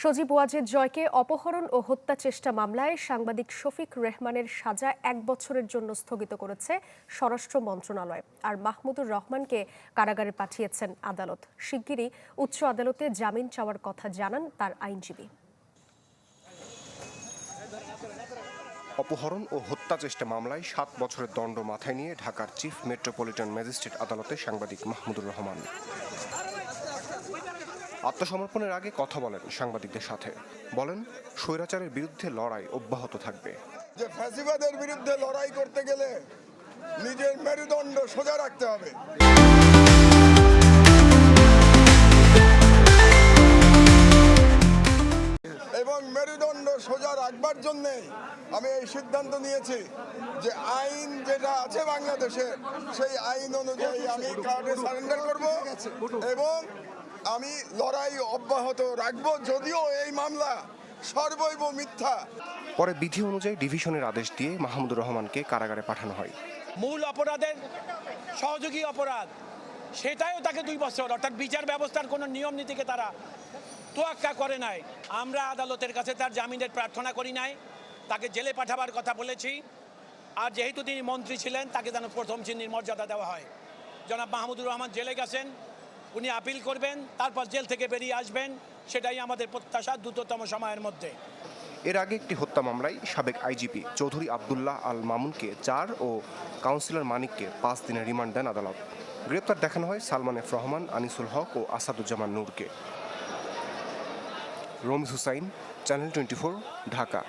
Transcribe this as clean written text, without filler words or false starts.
সজীব ওয়াজেদ জয়কে অপহরণ ও হত্যা চেষ্টা মামলায় সাংবাদিক শফিক রেহমানের সাজা 1 বছরের জন্য স্থগিত করেছে স্বরাষ্ট্র মন্ত্রণালয়। আর মাহমুদুর রহমানকে কারাগারে পাঠিয়েছেন আদালত। শিগগিরই উচ্চ আদালতে জামিন চাওয়ার কথা জানান তার আইনজীবী। অপহরণ ও হত্যা চেষ্টা মামলায় 7 বছরের দণ্ড মাথায় নিয়ে ঢাকার চিফ মেট্রোপলিটন ম্যাজিস্ট্রেট আদালতে সাংবাদিক মাহমুদুর রহমান আত্মসমর্পণের আগে কথা বলেন সাংবাদিকদের সাথে। বলেন, স্বৈরাচারের বিরুদ্ধে লড়াই অব্যাহত থাকবে। যে ফ্যাসিবাদের বিরুদ্ধে লড়াই করতে গেলে নিজের মেরুদণ্ড সোজা রাখতে হবে। এবং মেরুদণ্ড সোজা রাখবার জন্যে আমি এই সিদ্ধান্ত নিয়েছি যে আইন যেটা আছে বাংলাদেশে সেই আইন অনুযায়ী আমি কার্ডে সারেন্ডার করব এবং আমি লড়াই অব্যাহত রাখবো, যদিও এই মামলা সর্বৈব মিথ্যা। পরে বিধি অনুযায়ী ডিভিশনের আদেশ দিয়ে মাহমুদুর রহমানকে কারাগারে পাঠানো হয়। মূল অপরাধের সহযোগী অপরাধ সেটাও তাকে 2 বছর, অর্থাৎ বিচার ব্যবস্থার কোনো নিয়ম নীতিকে তারা তোয়াক্কা করে নাই। আমরা আদালতের কাছে তার জামিনের প্রার্থনা করি নাই, তাকে জেলে পাঠাবার কথা বলেছি। আর যেহেতু তিনি মন্ত্রী ছিলেন, তাকে যেন প্রথম শ্রেণীর মর্যাদা দেওয়া হয়। জনাব মাহমুদুর রহমান জেলে গেছেন, উনি আপিল করবেন, তারপর জেল থেকে বেরিয়ে আসবেন, সেটাই আমাদের প্রত্যাশা দ্রুততম সময়ের মধ্যে। এর আগে একটি হত্যা মামলায় সাবেক আইজিপি চৌধুরী আবদুল্লাহ আল মামুনকে 4 ও কাউন্সিলর মানিককে 5 দিনের রিমান্ড দেন আদালত। গ্রেপ্তার দেখানো হয় সালমান এফ রহমান, আনিসুল হক ও আসাদুজ্জামান নূরকে। রমিজ হুসাইন, চ্যানেল 24, ঢাকা।